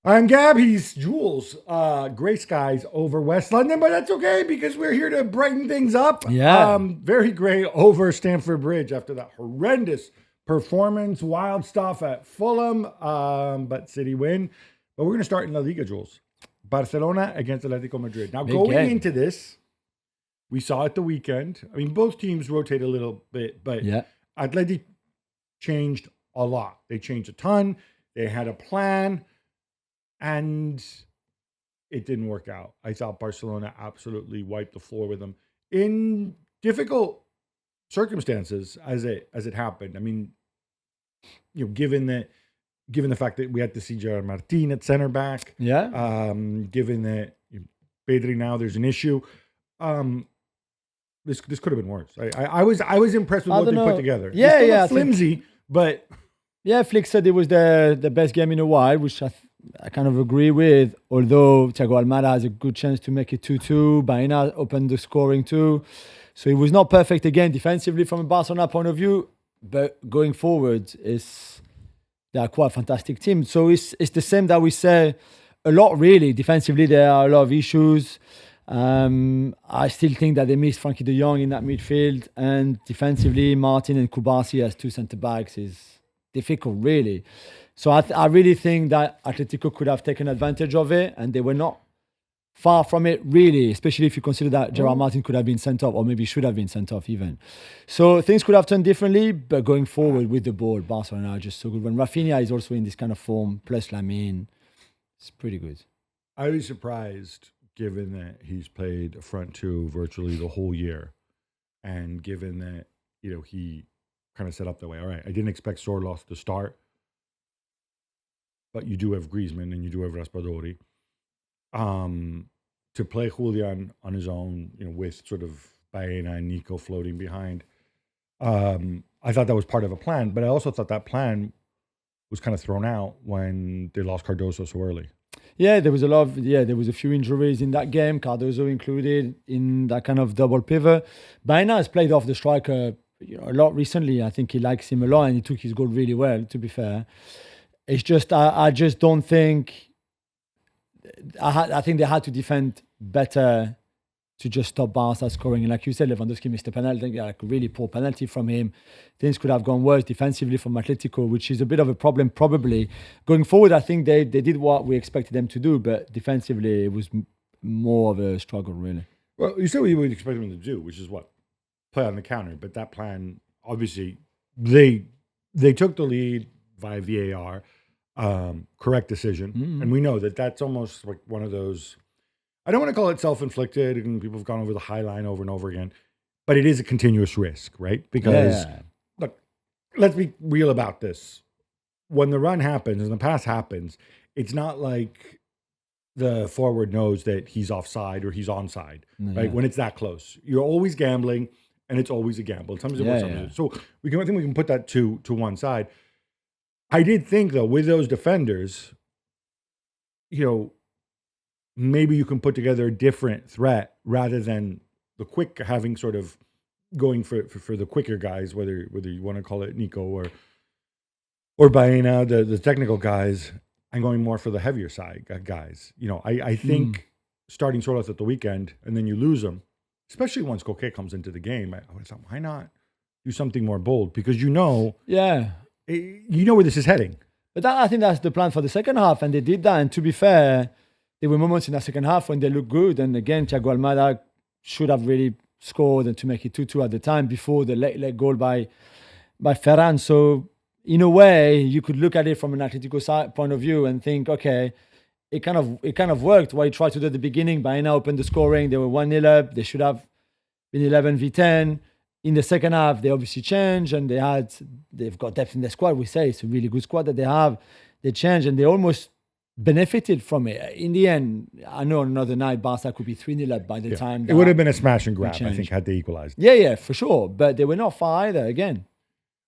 I'm Gab. He's Jules. Gray skies over West London, but that's okay because we're here to brighten things up. Yeah. Very gray over Stamford Bridge after that horrendous performance. Wild stuff at Fulham, but City win. But we're going to start in La Liga, Jules. Barcelona against Atletico Madrid. Now, going into this, we saw at the weekend. I mean, both teams rotate a little bit, but Atleti changed a lot. They changed a ton. They had a plan. And it didn't work out. I thought Barcelona absolutely wiped the floor with them in difficult circumstances as it happened. I mean, given the fact that we had to see Gerard Martin at center back, given that Pedri now there's an issue, this could have been worse. I was impressed with what they put together. It's flimsy, but Flick said it was the best game in a while, which I kind of agree with, although Thiago Almada has a good chance to make it 2-2. Baena opened the scoring too. So it was not perfect again defensively from a Barcelona point of view, but going forward, they are quite a fantastic team. So it's the same that we say a lot really. Defensively, there are a lot of issues. I still think that they missed Frankie de Jong in that midfield, and defensively, Martin and Kubasi as two centre-backs is difficult really. So I really think that Atletico could have taken advantage of it, and they were not far from it, really, especially if you consider that Gerard Martin could have been sent off, or maybe should have been sent off even. So things could have turned differently, but going forward with the ball, Barcelona are just so good. When Rafinha is also in this kind of form, plus Lamine, it's pretty good. I was surprised, given that he's played front two virtually the whole year, and given that he kind of set up that way. All right, I didn't expect Sorloth to start. But you do have Griezmann and you do have Raspadori. To play Julien on his own, with sort of Baena and Nico floating behind, I thought that was part of a plan. But I also thought that plan was kind of thrown out when they lost Cardoso so early. Yeah, there was a few injuries in that game, Cardoso included in that kind of double pivot. Baena has played off the striker a lot recently. I think he likes him a lot, and he took his goal really well, to be fair. It's just, I just don't think, I think they had to defend better to just stop Barca scoring. And like you said, Lewandowski missed a penalty, like a really poor penalty from him. Things could have gone worse defensively from Atletico, which is a bit of a problem probably. Going forward, I think they did what we expected them to do, but defensively it was more of a struggle, really. Well, you said what you would expect them to do, which is what? Play on the counter. But that plan, obviously, they took the lead via VAR. Correct decision. And we know that that's almost like one of those, I don't want to call it self-inflicted, and people have gone over the high line over and over again, but it is a continuous risk, right? Because, look, let's be real about this. When the run happens and the pass happens, it's not like the forward knows that he's offside or he's onside, right? When it's that close. You're always gambling, and it's always a gamble. Sometimes it works, sometimes. So I think we can put that to one side. I did think, though, with those defenders, maybe you can put together a different threat rather than the quick, having sort of going for the quicker guys, whether you want to call it Nico or Baena, the technical guys, and going more for the heavier side guys. I think starting Sorloth at the weekend and then you lose them, especially once Koke comes into the game, I thought, why not do something more bold? Because you know where this is heading. But I think that's the plan for the second half, and they did that. And to be fair, there were moments in the second half when they looked good. And again, Thiago Almada should have really scored and to make it 2-2 at the time before the late goal by Ferran. So in a way, you could look at it from an Atletico point of view and think, okay, it kind of worked. What he tried to do at the beginning, Baena opened the scoring. They were 1-0 up. They should have been 11v10. In the second half, they obviously changed, and they've got depth in their squad. We say it's a really good squad that they have. They changed, and they almost benefited from it. In the end, I know another night, Barca could be 3-0 up by the time. It would have been a smash and grab, I think, had they equalized. Yeah, for sure. But they were not far either, again.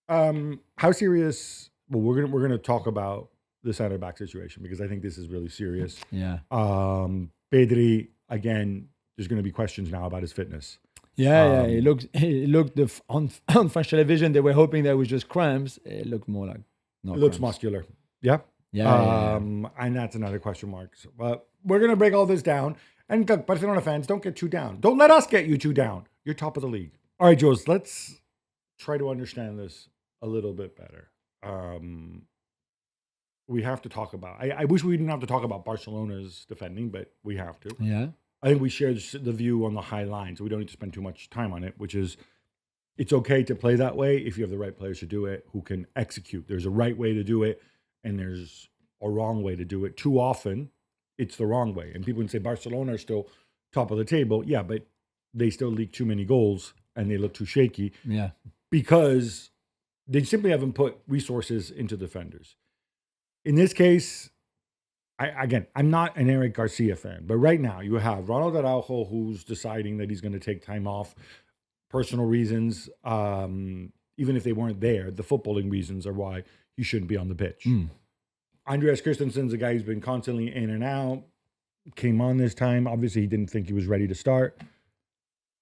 How serious? Well, we're gonna talk about the center back situation because I think this is really serious. Yeah. Pedri, again, there's going to be questions now about his fitness. He looked on French television. They were hoping there was just cramps. It looked more like it looks muscular. Yeah, And that's another question mark. So, but we're going to break all this down. And look, Barcelona fans, don't get too down. Don't let us get you too down. You're top of the league. All right, Jules, let's try to understand this a little bit better. We have to talk about, I wish we didn't have to talk about Barcelona's defending, but we have to. Yeah. I think we share the view on the high line, so we don't need to spend too much time on it, which is it's okay to play that way if you have the right players to do it who can execute. There's a right way to do it, and there's a wrong way to do it. Too often, it's the wrong way. And people can say Barcelona are still top of the table. Yeah, but they still leak too many goals, and they look too shaky. Yeah. Because they simply haven't put resources into defenders. In this case, I'm not an Eric Garcia fan, but right now you have Ronald Araujo who's deciding that he's going to take time off, personal reasons. Even if they weren't there, the footballing reasons are why he shouldn't be on the pitch. Andreas Christensen's a guy who's been constantly in and out, came on this time. Obviously, he didn't think he was ready to start.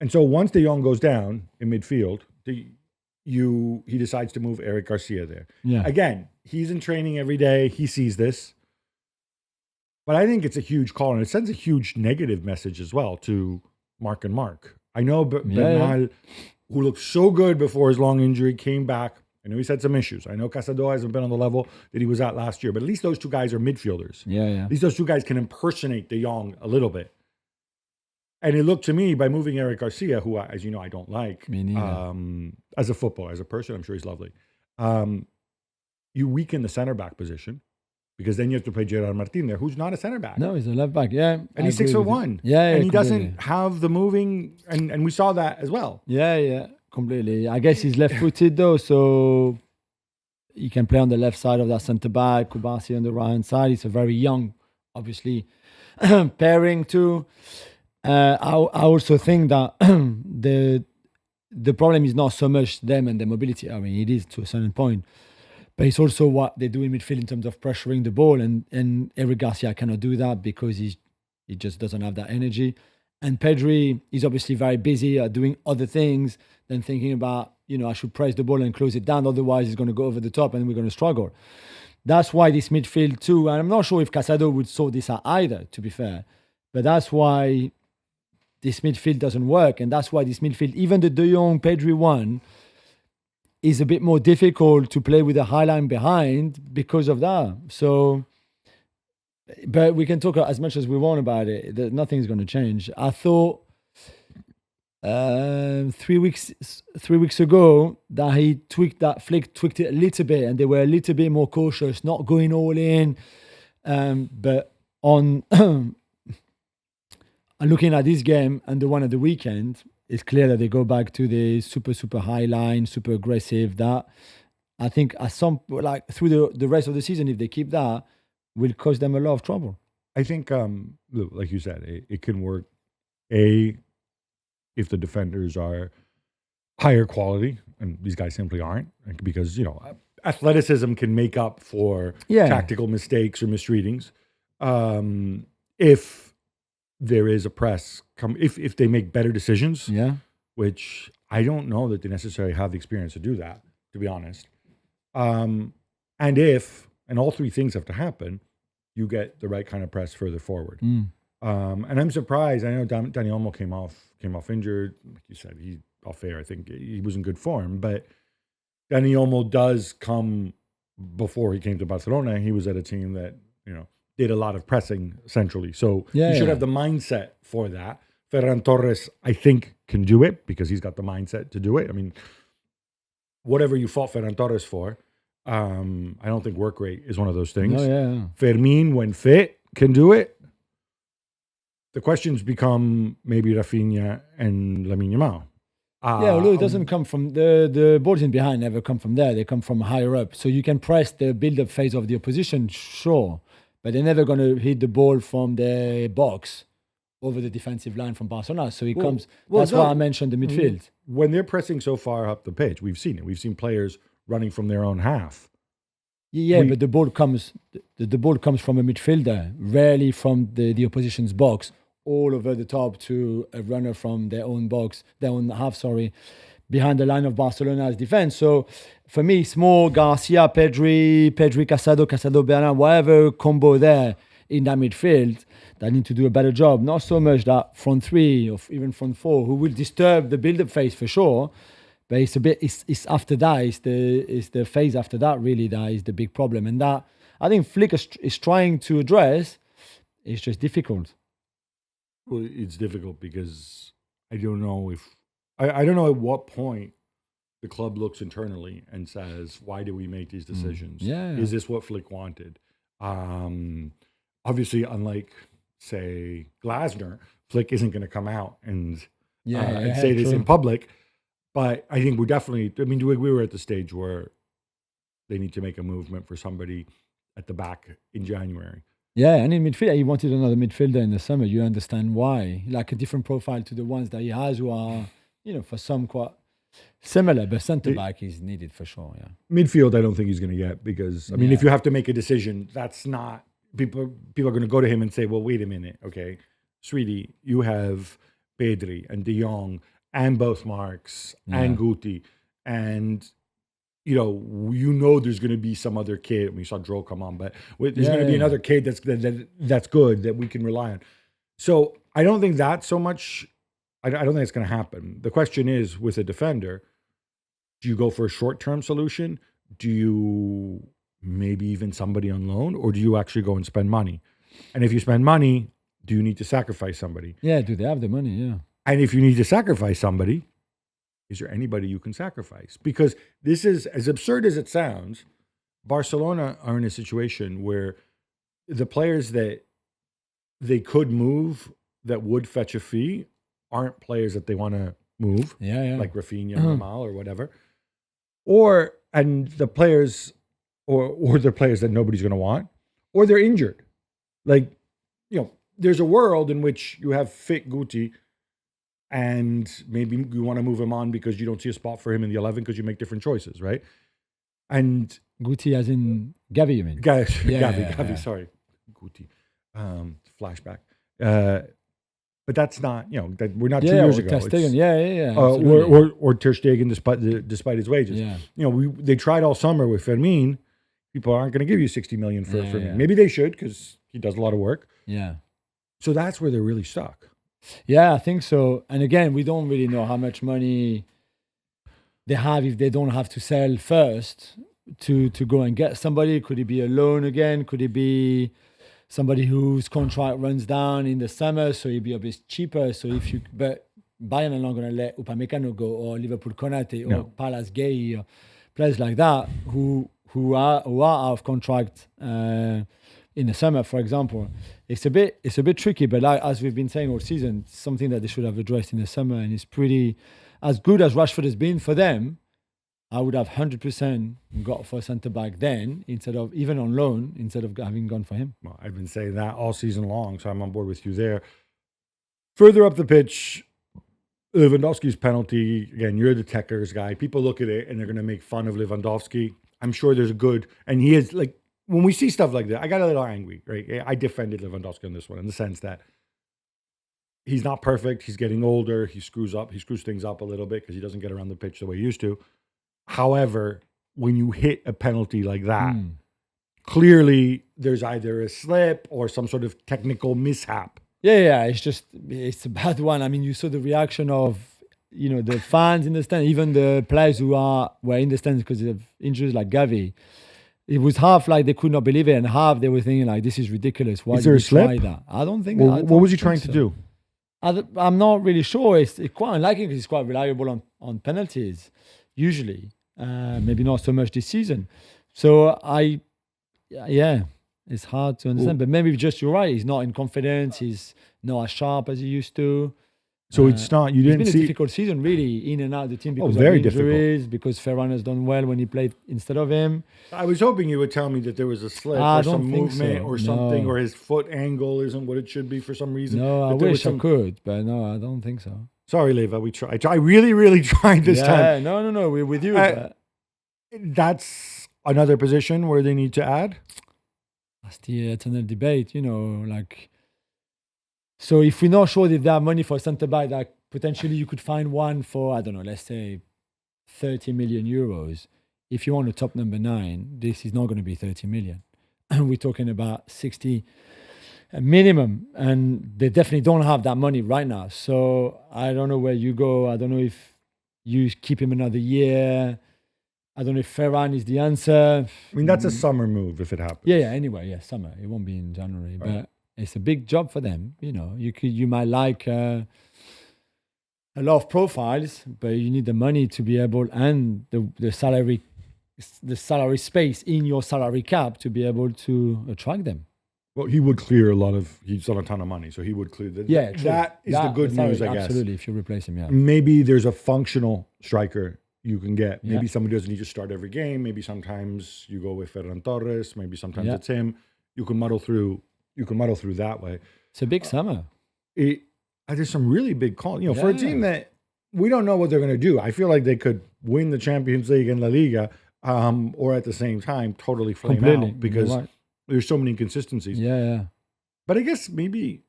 And so once De Jong goes down in midfield, he decides to move Eric Garcia there. Yeah. Again, he's in training every day. He sees this. But I think it's a huge call, and it sends a huge negative message as well to Marc and Marc. I know Bernal, who looked so good before his long injury, came back. I know he's had some issues. I know Casado hasn't been on the level that he was at last year, but at least those two guys are midfielders. Yeah. At least those two guys can impersonate De Jong a little bit. And it looked to me, by moving Eric Garcia, who, as you know, I don't like, Me neither. as a footballer, as a person, I'm sure he's lovely. You weaken the center back position because then you have to play Gerard Martin there, who's not a center back. No, he's a left back. Yeah. And he's 6'1". Yeah, and he completely. doesn't have the moving, and we saw that as well. Yeah, completely. I guess he's left-footed though, so he can play on the left side of that centre back. Kubasi on the right hand side. He's a very young, obviously, pairing too. I also think that the problem is not so much them and the mobility. I mean, it is to a certain point, but it's also what they do in midfield in terms of pressuring the ball. And Eric Garcia cannot do that because he just doesn't have that energy. And Pedri is obviously very busy doing other things than thinking about, I should press the ball and close it down. Otherwise, he's going to go over the top and we're going to struggle. That's why this midfield too, and I'm not sure if Casado would sort this out either, to be fair, but that's why this midfield doesn't work. And that's why this midfield, even the De Jong Pedri one, is a bit more difficult to play with a high line behind because of that. So, but we can talk as much as we want about it. Nothing's going to change. I thought 3 weeks ago that Flick tweaked it a little bit, and they were a little bit more cautious, not going all in. But on looking at this game and the one at the weekend, it's clear that they go back to the super high line, super aggressive. That I think through the rest of the season, if they keep that, will cause them a lot of trouble. I think, like you said, it can work. If the defenders are higher quality, and these guys simply aren't, because athleticism can make up for tactical mistakes or misreadings. If there is a press, if they make better decisions, which I don't know that they necessarily have the experience to do that, to be honest. And all three things have to happen, you get the right kind of press further forward. And I'm surprised. I know Dani Olmo came off injured. Like you said, he's off air. I think he was in good form, but Dani Olmo does come before he came to Barcelona. He was at a team that did a lot of pressing centrally, so you should have the mindset for that. Ferran Torres, I think, can do it because he's got the mindset to do it. I mean, whatever you fought Ferran Torres for, I don't think work rate is one of those things. Fermin, when fit, can do it. The questions become maybe Rafinha and Lamine Yamal. Although it doesn't come from the balls in behind, never come from there. They come from higher up. So you can press the build-up phase of the opposition, sure, but they're never going to hit the ball from the box over the defensive line from Barcelona. So it comes. That's why I mentioned the midfield. When they're pressing so far up the pitch, we've seen it. We've seen players running from their own half. But the ball comes. The ball comes from a midfielder, rarely from the opposition's box, all over the top to a runner from their own box, their own half. Sorry, behind the line of Barcelona's defense. So for me, it's more Garcia, Pedri, Casado, Bernard, whatever combo there in that midfield that need to do a better job. Not so much that front three or even front four who will disturb the build-up phase for sure. But it's after that, it's the phase after that really that is the big problem. And that I think Flick is trying to address. It's just difficult. Well, it's difficult because I don't know I don't know at what point the club looks internally and says, why do we make these decisions? Yeah. Is this what Flick wanted? Obviously, unlike, say, Glasner, Flick isn't going to come out and say this in public. But I think we were at the stage where they need to make a movement for somebody at the back in January. Yeah, and in midfield, he wanted another midfielder in the summer. You understand why. Like a different profile to the ones that he has who are, for some quite similar, but centre-back is needed for sure, yeah. Midfield, I don't think he's going to get because, if you have to make a decision, that's not, people are going to go to him and say, well, wait a minute, okay, sweetie, you have Pedri and De Jong and both Marks and Guti and... there's going to be some other kid. We saw Dro come on, but there's going to be another kid that's good that we can rely on. So I don't think that so much. I don't think it's going to happen. The question is, with a defender, do you go for a short-term solution? Do you maybe even somebody on loan, or do you actually go and spend money? And if you spend money, do you need to sacrifice somebody? Yeah, do they have the money? Yeah. And if you need to sacrifice somebody, is there anybody you can sacrifice? Because this is, as absurd as it sounds, Barcelona are in a situation where the players that they could move that would fetch a fee aren't players that they want to move, like Rafinha, Yamal, or whatever. And the players, or they're players that nobody's going to want, or they're injured. Like, there's a world in which you have fit Guti, and maybe you want to move him on because you don't see a spot for him in the 11 because you make different choices, right? And Guti as in Gavi, you mean? Gavi, sorry. Guti. Flashback. But that's not, that we're not 2 years ago. Ter Stegen, or Ter Stegen despite his wages. Yeah. They tried all summer with Fermin. People aren't going to give you 60 million for Fermin. Maybe they should because he does a lot of work. Yeah. So that's where they're really stuck. Yeah, I think so. And again, we don't really know how much money they have if they don't have to sell first to go and get somebody. Could it be a loan again? Could it be somebody whose contract runs down in the summer, so it'd be a bit cheaper? But Bayern are not going to let Upamecano go, or Liverpool Konate, or Palace Gay, or players like that who are out of contract in the summer, for example. It's a bit tricky, but as we've been saying all season, it's something that they should have addressed in the summer, and it's pretty, as good as Rashford has been for them, I would have 100% got for centre-back then, instead of, even on loan, instead of having gone for him. Well, I've been saying that all season long, so I'm on board with you there. Further up the pitch, Lewandowski's penalty, again, you're the Techers guy. People look at it and they're going to make fun of Lewandowski. I'm sure there's a good, and he is like, when we see stuff like that, I got a little angry, right? I defended Lewandowski on this one in the sense that he's not perfect. He's getting older. He screws things up a little bit because he doesn't get around the pitch the way he used to. However, when you hit a penalty like that, clearly there's either a slip or some sort of technical mishap. Yeah, it's a bad one. I mean, you saw the reaction of, the fans in the stand, even the players who were in the stands because of injuries like Gavi. It was half like they could not believe it, and half they were thinking like, this is ridiculous. Why did you try that? I don't think. Well, what was he trying to do? I'm not really sure. It's quite unlikely because he's quite reliable on penalties, usually. Maybe not so much this season. So it's hard to understand. But maybe just you're right. He's not in confidence. He's not as sharp as he used to. So it's not. You didn't see. It's been a difficult season, really, in and out of the team because very of injuries. difficult. Because Ferran has done well when he played instead of him. I was hoping you would tell me that there was a slip or some movement or something, or his foot angle isn't what it should be for some reason. No, I wish I could, but no, I don't think so. Sorry, Leva. We tried. I really, really tried this time. No. We're with you. That's another position where they need to add. That's the eternal debate, So if we're not sure that they have money for a centre-back, that potentially you could find one for, I don't know, let's say 30 million euros. If you want a top number 9, this is not going to be 30 million. We're talking about 60 minimum, and they definitely don't have that money right now. So I don't know where you go. I don't know if you keep him another year. I don't know if Ferran is the answer. I mean, that's a summer move if it happens. Yeah. Anyway, summer. It won't be in January, but it's a big job for them. You might like a lot of profiles, but you need the money to be able, and the salary space in your salary cap to be able to attract them. Well, he would clear he's on a ton of money, so he would clear that. Yeah, that is the good news, I guess. Absolutely, if you replace him, yeah. Maybe there's a functional striker you can get. Maybe Yeah. somebody doesn't need to start every game. Maybe sometimes you go with Ferran Torres. Maybe sometimes Yeah. it's him. You can muddle through that way. It's a big summer. There's some really big calls. For a Yeah. team that we don't know what they're going to do. I feel like they could win the Champions League and La Liga, or at the same time totally flame Completely. out because You're right. there's so many inconsistencies. Yeah. But I guess maybe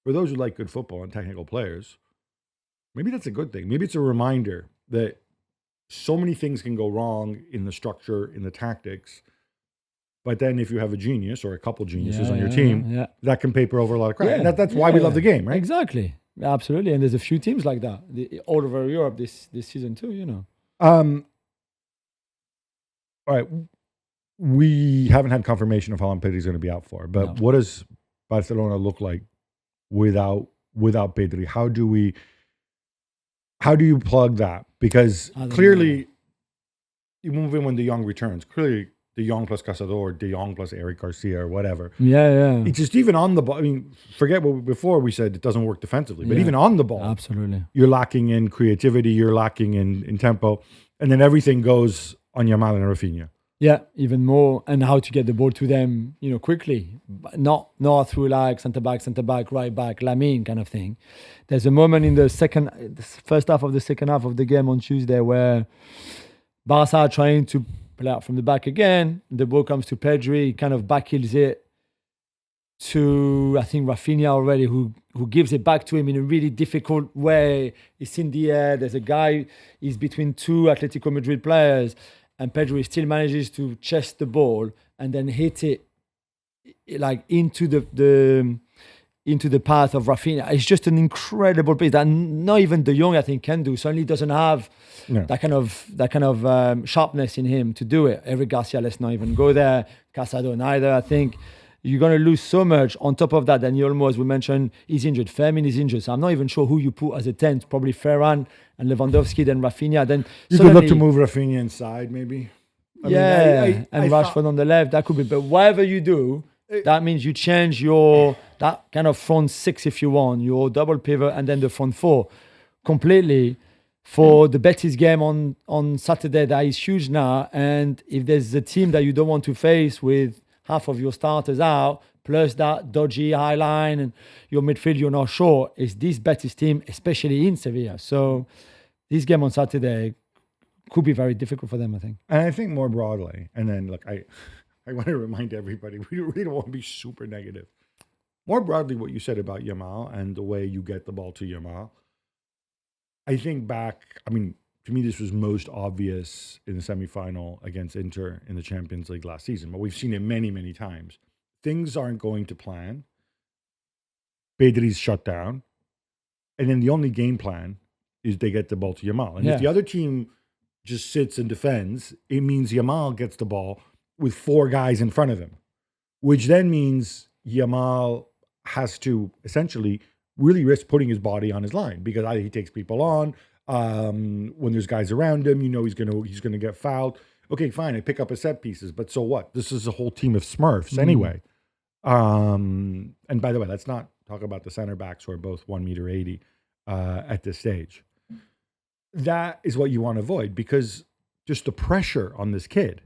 for those who like good football and technical players, maybe that's a good thing. Maybe it's a reminder that so many things can go wrong in the structure, in the tactics. But then if you have a genius or a couple geniuses on your team, that can paper over a lot of crap. Yeah. And that's why we love the game, right? Exactly. Absolutely. And there's a few teams like that all over Europe this season too, All right. We haven't had confirmation of how long Pedri is going to be out for, but what does Barcelona look like without Pedri? How do you plug that? Because clearly you move in when De Jong returns. Clearly De Jong plus Casador, De Jong plus Eric Garcia or whatever. Yeah. It's just even on the ball. I mean, forget what before we said it doesn't work defensively, but even on the ball, absolutely, you're lacking in creativity, you're lacking in tempo, and then everything goes on Yamal and Rafinha. Yeah, even more, and how to get the ball to them, quickly, not through like centre back, right back, Lamine kind of thing. There's a moment in the first half of the second half of the game on Tuesday where Barca are trying to play out from the back again. The ball comes to Pedri, kind of backheels it to I think Rafinha already, who gives it back to him in a really difficult way. It's in the air. There's a guy. He's between two Atletico Madrid players. And Pedri still manages to chest the ball and then hit it like into the path of Rafinha. It's just an incredible piece that not even De Jong I think can do. Certainly doesn't have that kind of sharpness in him to do it. Eric Garcia, let's not even go there. Casado neither. I think you're going to lose so much. On top of that, Dani Olmo, as we mentioned, is injured. Fermin is injured. So I'm not even sure who you put as a 10. Probably Ferran and Lewandowski, then Rafinha. Then you could look to move Rafinha inside, maybe. I and Rashford on the left. That could be. But whatever you do, that means you change that kind of front six if you want, your double pivot, and then the front four completely for the Betis game on Saturday. That is huge now. And if there's a team that you don't want to face with half of your starters out, plus that dodgy high line and your midfield, you're not sure. It's this Betis team, especially in Sevilla. So this game on Saturday could be very difficult for them, I think. And I think more broadly, and then look, I want to remind everybody, we really don't want to be super negative. More broadly, what you said about Yamal and the way you get the ball to Yamal, I think back, to me, this was most obvious in the semifinal against Inter in the Champions League last season, but we've seen it many, many times. Things aren't going to plan. Pedri's shut down. And then the only game plan is they get the ball to Yamal. And if the other team just sits and defends, it means Yamal gets the ball with four guys in front of him, which then means Yamal has to essentially really risk putting his body on his line because either he takes people on, when there's guys around him, he's gonna get fouled. Okay, fine, I pick up a set pieces, but so what? This is a whole team of Smurfs anyway. And by the way, let's not talk about the center backs who are both 1.80 at this stage. That is what you want to avoid because just the pressure on this kid.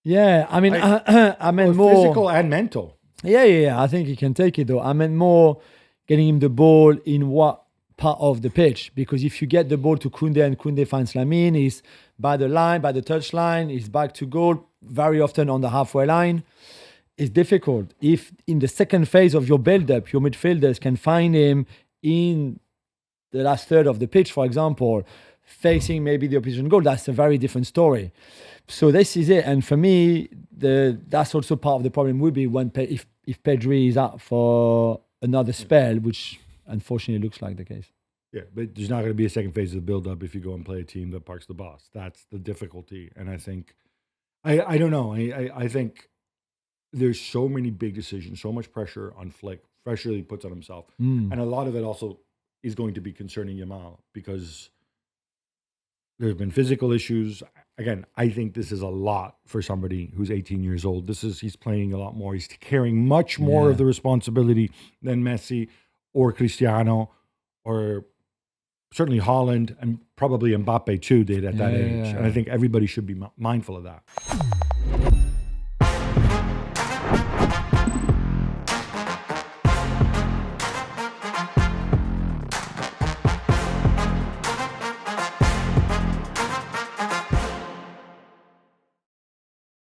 Yeah, I meant more physical and mental. Yeah. I think he can take it though. I meant more getting him the ball in what part of the pitch, because if you get the ball to Koundé and Koundé finds Lamine, he's by the line, by the touch line, he's back to goal, very often on the halfway line. It's difficult. If in the second phase of your build-up, your midfielders can find him in the last third of the pitch, for example, facing maybe the opposition goal, that's a very different story. So this is it. And for me, that's also part of the problem would be if Pedri is out for another spell, which unfortunately looks like the case. Yeah, but there's not going to be a second phase of the build-up if you go and play a team that parks the bus. That's the difficulty. And I think, I don't know. I think there's so many big decisions, so much pressure on Flick, pressure he puts on himself. And a lot of it also is going to be concerning Yamal because there's been physical issues. Again, I think this is a lot for somebody who's 18 years old. He's playing a lot more. He's carrying much more of the responsibility than Messi or Cristiano or certainly Holland and probably Mbappe too did at that age. And I think everybody should be mindful of that.